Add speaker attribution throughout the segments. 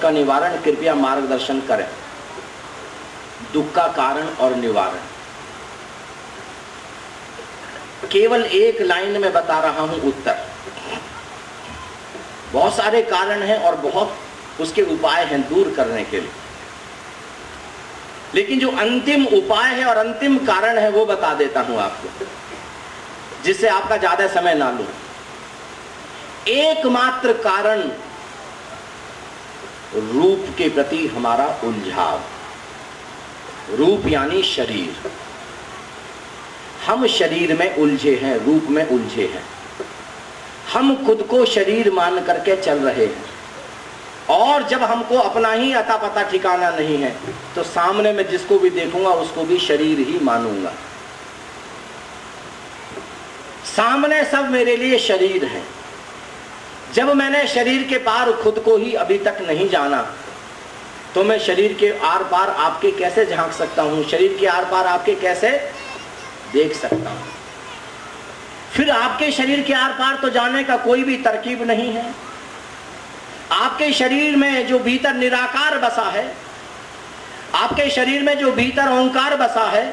Speaker 1: उसका निवारण कृपया मार्गदर्शन करें। दुख का कारण और निवारण केवल एक लाइन में बता रहा हूं उत्तर। बहुत सारे कारण हैं और बहुत उसके उपाय हैं दूर करने के लिए, लेकिन जो अंतिम उपाय है और अंतिम कारण है वो बता देता हूं आपको, जिससे आपका ज्यादा समय ना लूं। एकमात्र कारण रूप के प्रति हमारा उलझाव। रूप यानी शरीर। हम शरीर में उलझे हैं, रूप में उलझे हैं। हम खुद को शरीर मान करके चल रहे हैं, और जब हमको अपना ही अता पता ठिकाना नहीं है तो सामने में जिसको भी देखूंगा उसको भी शरीर ही मानूंगा। सामने सब मेरे लिए शरीर है। जब मैंने शरीर के पार खुद को ही अभी तक नहीं जाना तो मैं शरीर के आर पार आपके कैसे झांक सकता हूं, शरीर के आर पार आपके कैसे देख सकता हूं। फिर आपके शरीर के आर पार तो जाने का कोई भी तरकीब नहीं है। आपके शरीर में जो भीतर निराकार बसा है, आपके शरीर में जो भीतर ओंकार बसा है,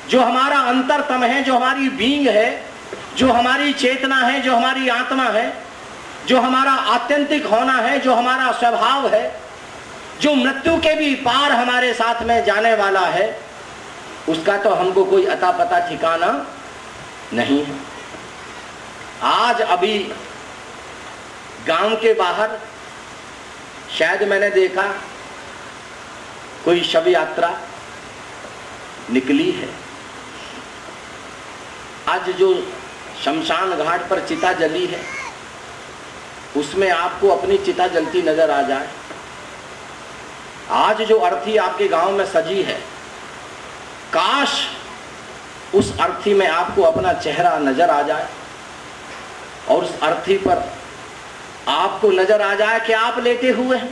Speaker 1: जो हमारा अंतरतम है, जो हमारी बींग है, जो हमारी चेतना है, जो हमारी आत्मा है, जो हमारा आत्यंतिक होना है, जो हमारा स्वभाव है, जो मृत्यु के भी पार हमारे साथ में जाने वाला है, उसका तो हमको कोई अता पता ठिकाना नहीं है। आज अभी गांव के बाहर शायद मैंने देखा कोई शव यात्रा निकली है। आज जो शमशान घाट पर चिता जली है उसमें आपको अपनी चिता जलती नजर आ जाए। आज जो अर्थी आपके गांव में सजी है, काश उस अर्थी में आपको अपना चेहरा नजर आ जाए और उस अर्थी पर आपको नजर आ जाए कि आप लेटे हुए हैं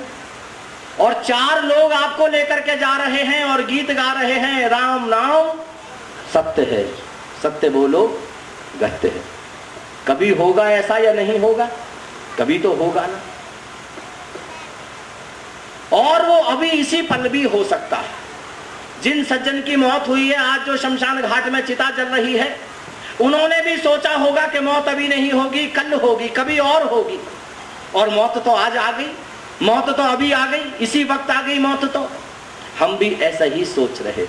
Speaker 1: और 4 लोग आपको लेकर के जा रहे हैं और गीत गा रहे हैं, राम नाम सत्य है, सत्य बोलो गत्य है। कभी होगा ऐसा या नहीं होगा? कभी तो होगा ना। और वो अभी इसी पल भी हो सकता है। जिन सज्जन की मौत हुई है, आज जो शमशान घाट में चिता जल रही है, उन्होंने भी सोचा होगा कि मौत अभी नहीं होगी, कल होगी, कभी और होगी। और मौत तो आज आ गई, मौत तो अभी आ गई, इसी वक्त आ गई मौत। तो हम भी ऐसा ही सोच रहे।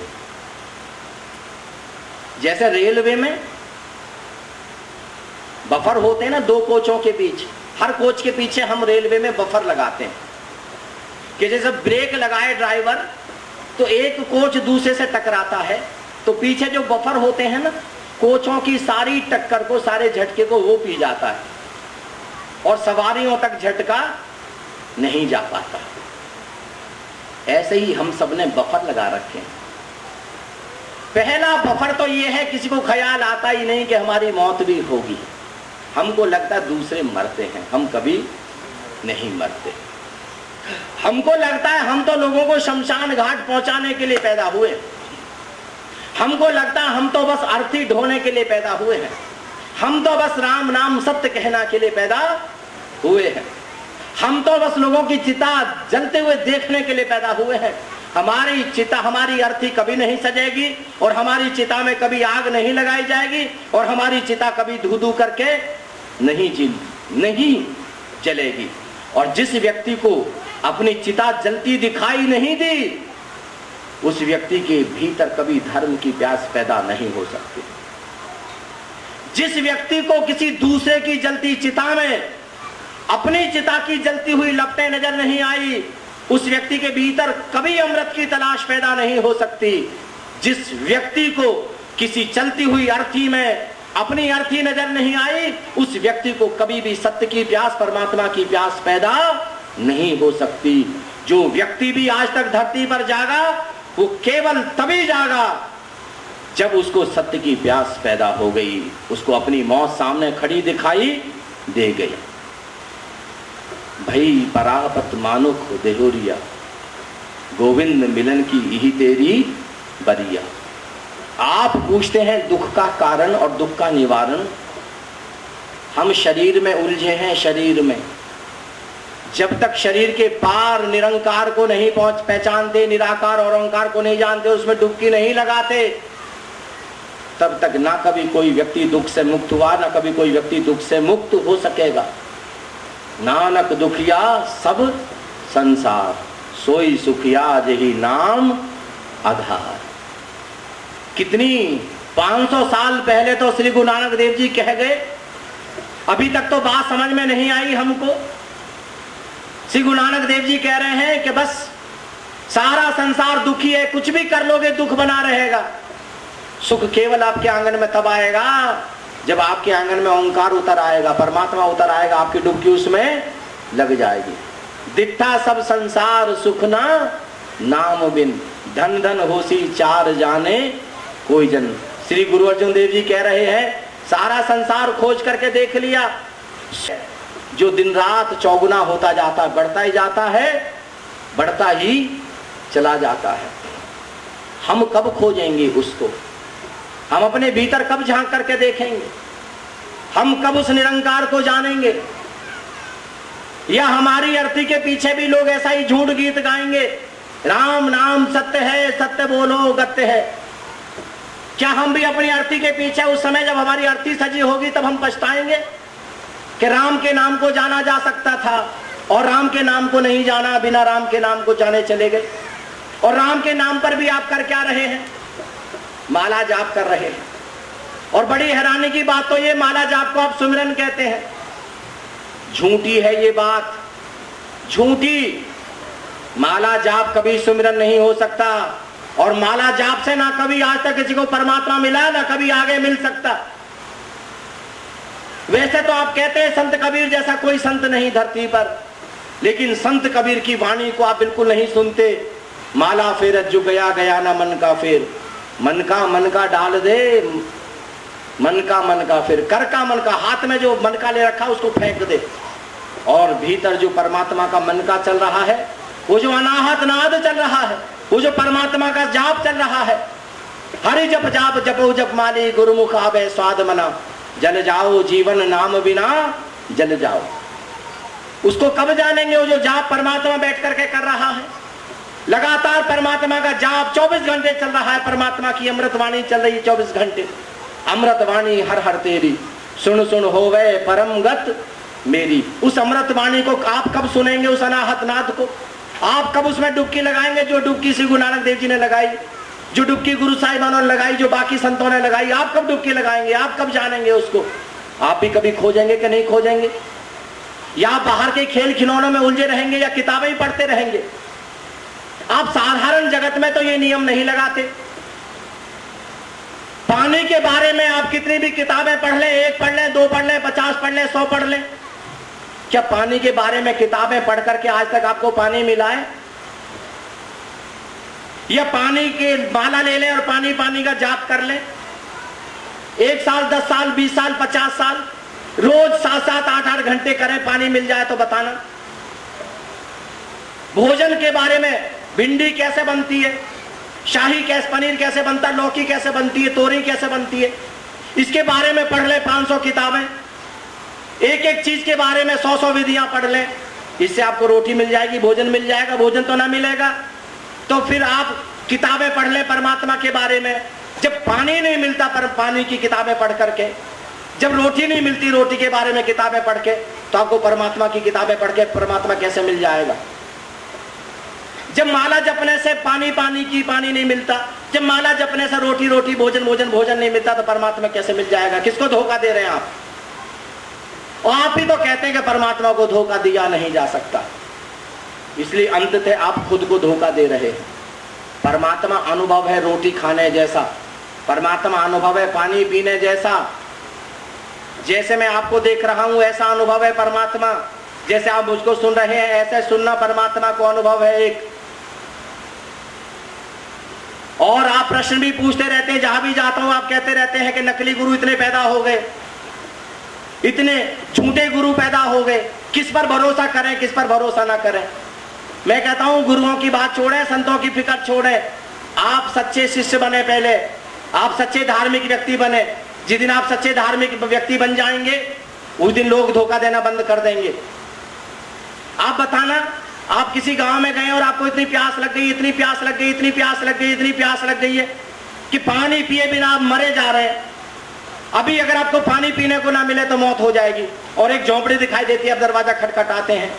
Speaker 1: जैसे रेलवे में बफर होते हैं ना 2 कोचों के बीच, हर कोच के पीछे हम रेलवे में बफर लगाते हैं कि जैसे ब्रेक लगाए ड्राइवर तो एक कोच दूसरे से टकराता है, तो पीछे जो बफर होते हैं ना, कोचों की सारी टक्कर को, सारे झटके को वो पी जाता है और सवारियों तक झटका नहीं जा पाता। ऐसे ही हम सब ने बफर लगा रखे हैं। पहला बफर तो ये है, किसी को ख्याल आता ही नहीं कि हमारी मौत भी होगी। हमको लगता है दूसरे मरते हैं, हम कभी नहीं मरते। हमको लगता है हम तो लोगों को शमशान घाट पहुंचाने के लिए पैदा हुए। हमको लगता है हम तो बस अर्थी ढोने के लिए पैदा हुए हैं। हम तो बस राम नाम सत्य कहना के लिए पैदा हुए हैं। हम तो बस लोगों की चिता जलते हुए देखने के लिए पैदा हुए हैं। हमारी चिता, हमारी अर्थी कभी नहीं सजेगी और हमारी चिता में कभी आग नहीं लगाई जाएगी और हमारी चिता कभी धू धू करके नहीं जलेगी। और जिस व्यक्ति को अपनी चिता जलती दिखाई नहीं दी, उस व्यक्ति के भीतर कभी धर्म की प्यास पैदा नहीं हो सकती। जिस व्यक्ति को किसी दूसरे की जलती चिता में अपनी चिता की जलती हुई लपटें नजर नहीं आई, उस व्यक्ति के भीतर कभी अमृत की तलाश पैदा नहीं हो सकती। जिस व्यक्ति को किसी चलती हुई अर्थी में अपनी अर्थी नजर नहीं आई, उस व्यक्ति को कभी भी सत्य की प्यास, परमात्मा की प्यास पैदा नहीं हो सकती। जो व्यक्ति भी आज तक धरती पर जागा, वो केवल तभी जागा जब उसको सत्य की प्यास पैदा हो गई, उसको अपनी मौत सामने खड़ी दिखाई दे गई। भई परापत मानुख देहोरिया, गोविंद मिलन की यही तेरी बरिया। आप पूछते हैं दुख का कारण और दुख का निवारण। हम शरीर में उलझे हैं, शरीर में। जब तक शरीर के पार निरंकार को नहीं पहचानते, निराकार और ओंकार को नहीं जानते, उसमें डुबकी नहीं लगाते, तब तक ना कभी कोई व्यक्ति दुख से मुक्त हुआ, ना कभी कोई व्यक्ति दुख से मुक्त हो सकेगा। नानक दुखिया सब संसार, सोई सुखिया जही नाम आधार। कितनी 500 साल पहले तो श्री गुरु नानक देव जी कह गए, अभी तक तो बात समझ में नहीं आई हमको। श्री गुरु नानक देव जी कह रहे हैं कि बस सारा संसार दुखी है, कुछ भी कर लोगे दुख बना रहेगा। सुख केवल आपके आंगन में तब आएगा जब आपके आंगन में ओंकार उतर आएगा, परमात्मा उतर आएगा, आपकी डुबकी उसमें लग जाएगी। दिखता सब संसार सुख ना नाम बिन, धन धन होसी चार जाने कोई जन। श्री गुरु अर्जुन देव जी कह रहे हैं सारा संसार खोज करके देख लिया, जो दिन रात चौगुना होता जाता है, बढ़ता ही जाता है, बढ़ता ही चला जाता है। हम कब खोजेंगे उसको? हम अपने भीतर कब झांक करके देखेंगे? हम कब उस निरंकार को जानेंगे? या हमारी अर्थी के पीछे भी लोग ऐसा ही झूठ गीत गाएंगे, राम नाम सत्य है, सत्य बोलो गत्य है। क्या हम भी अपनी अर्थी के पीछे उस समय जब हमारी अर्थी सजी होगी तब हम पछताएंगे कि राम के नाम को जाना जा सकता था और राम के नाम को नहीं जाना, बिना राम के नाम को जाने चले गए। और राम के नाम पर भी आप कर क्या रहे हैं? माला जाप कर रहे हैं। और बड़ी हैरानी की बात तो ये, माला जाप को आप सुमिरन कहते हैं। झूठी है ये बात, झूठी। माला जाप कभी सुमिरन नहीं हो सकता, और माला जाप से ना कभी आज तक किसी को परमात्मा मिला, ना कभी आगे मिल सकता। वैसे तो आप कहते हैं संत कबीर जैसा कोई संत नहीं धरती पर, लेकिन संत कबीर की वाणी को आप बिल्कुल नहीं सुनते। माला फेरत जो गया गया ना मन का फेर, मन का डाल दे, मन का फिर कर का मन का, हाथ में जो मन का ले रखा उसको फेंक दे, और भीतर जो परमात्मा का मन का चल रहा है, वो जो अनाहत नाद चल रहा है, वो जो परमात्मा का जाप चल रहा है, हरि जप जाप जपो जप माली गुरुमुख आवे स्वाद मना, जल जाओ जीवन नाम बिना जल जाओ। उसको कब जानेंगे? वो जो जाप परमात्मा बैठ करके कर रहा है, लगातार परमात्मा का जाप 24 घंटे चल रहा है, परमात्मा की अमृतवाणी चल रही है 24 घंटे। अमृतवाणी हर हर तेरी, सुन सुन होवे परम गत मेरी। उस अमृतवाणी को आप कब सुनेंगे? उस अनाहत नाद को आप कब उसमें डुबकी लगाएंगे? जो डुबकी श्री गुरु नानक देव जी ने लगाई, जो डुबकी गुरु साहिबानों ने लगाई, जो बाकी संतों ने लगाई, आप कब डुबकी लगाएंगे? आप कब जानेंगे उसको? आप भी कभी खोजेंगे कि नहीं खोजेंगे? या बाहर के खेल खिलौनों में उलझे रहेंगे, या किताबें ही पढ़ते रहेंगे? आप साधारण जगत में तो ये नियम नहीं लगाते। पानी के बारे में आप कितनी भी किताबें पढ़ लें, 1 पढ़ लें, 2 पढ़ लें, 50 पढ़ लें, 100 पढ़ लें, क्या पानी के बारे में किताबें पढ़ करके आज तक आपको पानी मिला है? या पानी के माला ले लें और पानी पानी का जाप कर लें, 1 साल, 10 साल, 20 साल, 50 साल, रोज 7-7, 8-8 घंटे करें, पानी मिल जाए तो बताना। भोजन के बारे में, भिंडी कैसे बनती है, शाही कैसे, पनीर कैसे बनता है, लौकी कैसे बनती है, तोरी कैसे बनती है, इसके बारे में पढ़ ले 500 किताबें, एक एक चीज के बारे में 100-100 विधियां पढ़ लें। इससे आपको रोटी मिल जाएगी, भोजन मिल जाएगा? भोजन तो ना मिलेगा। तो फिर आप किताबें पढ़ लें परमात्मा के बारे में। जब पानी नहीं मिलता पर पानी की किताबें पढ़ करके, जब रोटी नहीं मिलती रोटी के बारे में किताबें पढ़ के, तो आपको परमात्मा की किताबें पढ़ के परमात्मा कैसे मिल जाएगा? जब माला जपने से पानी नहीं मिलता, जब माला जपने से रोटी भोजन नहीं मिलता, तो परमात्मा कैसे मिल जाएगा? किसको धोखा दे रहे हैं आप? और आप ही तो कहते हैं कि परमात्मा को धोखा दिया नहीं जा सकता। इसलिए अंततः आप खुद को धोखा दे रहे हैं। परमात्मा अनुभव है रोटी खाने जैसा, परमात्मा अनुभव है पानी पीने जैसा। जैसे मैं आपको देख रहा हूं ऐसा अनुभव है परमात्मा, जैसे आप मुझको सुन रहे हैं ऐसे सुनना परमात्मा को अनुभव है एक। और आप प्रश्न भी पूछते रहते हैं, जहां भी जाता हूं आप कहते रहते हैं कि नकली गुरु इतने पैदा हो गए, इतने झूठे गुरु पैदा हो गए, किस पर भरोसा करें, किस पर भरोसा ना करें। मैं कहता हूं गुरुओं की बात छोड़ें, संतों की फिक्र छोड़ें, आप सच्चे शिष्य बने, पहले आप सच्चे धार्मिक व्यक्ति बने। जिस दिन आप सच्चे धार्मिक व्यक्ति बन जाएंगे उस दिन लोग धोखा देना बंद कर देंगे। आप बताना, आप किसी गांव में गए और आपको इतनी प्यास लग गई, इतनी प्यास लग गई, इतनी प्यास लग गई, इतनी प्यास लग गई है कि पानी पिए बिना आप मरे जा रहे हैं। अभी अगर आपको पानी पीने को ना मिले तो मौत हो जाएगी। और एक झोंपड़ी दिखाई देती है, आप दरवाजा खटखटाते हैं,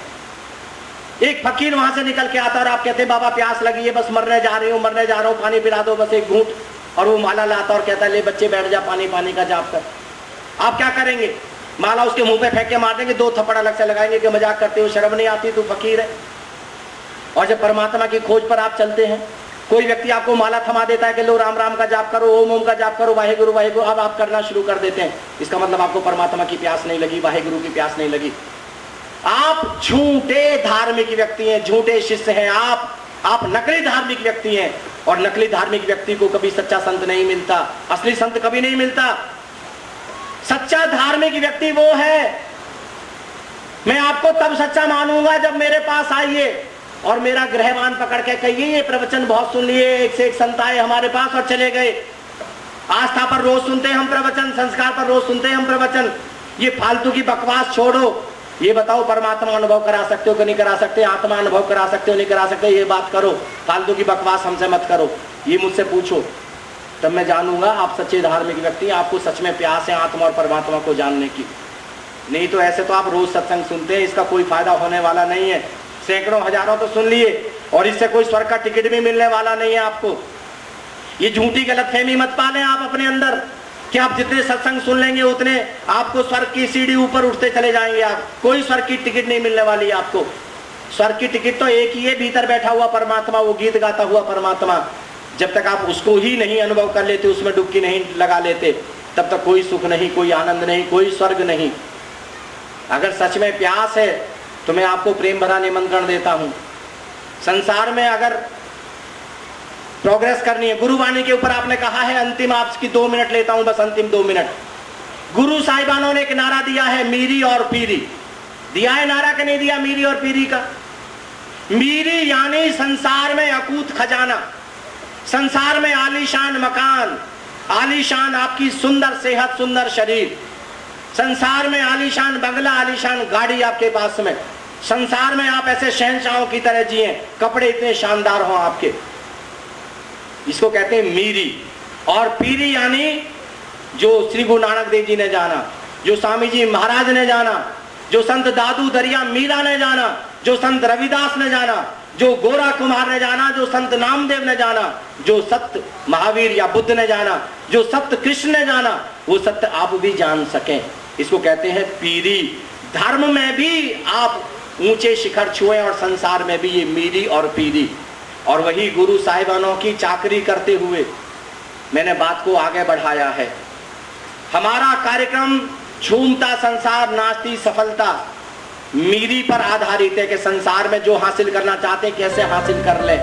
Speaker 1: एक फकीर वहां से निकल के आता और आप कहते हैं बाबा प्यास लगी है, बस मरने जा रही हूँ, मरने जा रहा हूँ, पानी पिला दो बस एक घूंट। और वो माला लाता और कहता है ले बच्चे बैठ जा, पानी पानी का जाप कर। आप क्या करेंगे? माला उसके मुंह पे फेंक के मार देंगे, 2 थप्पड़ अलग से लगाएंगे कि मजाक करते हो, शर्म नहीं आती, तू फकीर है। और जब परमात्मा की खोज पर आप चलते हैं, कोई व्यक्ति आपको माला थमा देता है कि लो राम राम का जाप करो, ओम ओम का जाप करो, वाहेगुरु वाहेगुरु, अब आप करना शुरू कर देते हैं, इसका मतलब आपको परमात्मा की प्यास नहीं लगी, वाहेगुरु की प्यास नहीं लगी। आप झूठे धार्मिक व्यक्ति हैं, झूठे शिष्य हैं, आप नकली धार्मिक व्यक्ति हैं। और नकली धार्मिक व्यक्ति को कभी सच्चा संत नहीं मिलता, असली संत कभी नहीं मिलता। सच्चा धार्मिक व्यक्ति वो है, मैं आपको तब सच्चा मानूंगा जब मेरे पास आइए और मेरा ग्रहवान पकड़ के कहिए ये प्रवचन बहुत सुन लिए, एक से एक संत आए हमारे पास और चले गए। आस्था पर रोज सुनते हैं हम प्रवचन, संस्कार पर रोज सुनते हैं हम प्रवचन, ये फालतू की बकवास छोड़ो। ये बताओ परमात्मा अनुभव करा सकते हो कि नहीं करा सकते, आत्मा अनुभव करा सकते हो नहीं करा सकते, ये बात करो, फालतू की बकवास हमसे मत करो, ये मुझसे पूछो, तब मैं जानूंगा आप सच्चे धार्मिक व्यक्ति, आपको सच में प्यास है आत्मा और परमात्मा को जानने की। नहीं तो ऐसे तो आप रोज सत्संग सुनते हैं, इसका कोई फायदा होने वाला नहीं है। सैकड़ों हजारों तो सुन लिए और इससे कोई स्वर्ग का टिकट भी मिलने वाला नहीं है आपको। ये झूठी गलतफहमी मत पालें आप अपने अंदर कि आप जितने सत्संग सुन लेंगे उतने आपको स्वर्ग की सीढ़ी ऊपर उठते चले जाएंगे। आप कोई स्वर्ग की टिकट नहीं मिलने वाली है आपको। स्वर्ग की टिकट तो एक ही है, भीतर बैठा हुआ परमात्मा, वो गीत गाता हुआ परमात्मा। जब तक आप उसको ही नहीं अनुभव कर लेते, उसमें डुबकी नहीं लगा लेते, तब तक कोई सुख नहीं, कोई आनंद नहीं, कोई स्वर्ग नहीं। अगर सच में प्यास है तो मैं आपको प्रेम भरा निमंत्रण देता हूं। संसार में अगर प्रोग्रेस करनी है, गुरुवाणी के ऊपर आपने कहा है, अंतिम आपकी 2 मिनट लेता हूं, बस अंतिम 2 मिनट। गुरु साहिबानों ने एक नारा दिया है, मीरी और पीरी। दिया है नारा कि नहीं दिया मीरी और पीरी का? मीरी यानी संसार में अकूत खजाना, संसार में आलीशान मकान, आलीशान आपकी सुंदर सेहत, सुंदर शरीर, संसार में आलीशान बंगला, आलीशान गाड़ी आपके पास में, संसार में आप ऐसे शहंशाहों की तरह जिए, कपड़े इतने शानदार हों आपके, इसको कहते हैं मीरी। और पीरी यानी जो श्री गुरु नानक देव जी ने जाना, जो स्वामी जी महाराज ने जाना, जो संत दादू दरिया मीरा ने जाना, जो संत रविदास ने जाना, जो गोरा कुमार ने जाना, जो संत नामदेव ने जाना, जो सत्य महावीर या बुद्ध ने जाना, जो सत्य कृष्ण ने जाना, वो सत्य आप भी जान सकें, इसको कहते हैं पीरी। धर्म में भी आप ऊंचे शिखर छुए और संसार में भी ये मीरी और पीरी। और वही गुरु साहिबानों की चाकरी करते हुए मैंने बात को आगे बढ़ाया है। हमारा कार्यक्रम झूमता संसार नाचती सफलता मीरी पर आधारित है कि संसार में जो हासिल करना चाहते हैं कैसे हासिल कर ले,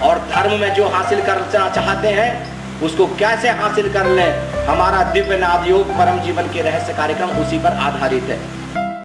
Speaker 1: और धर्म में जो हासिल करना चाहते हैं उसको कैसे हासिल कर ले। हमारा दिव्य नाद योग परम जीवन के रहस्य कार्यक्रम उसी पर आधारित है।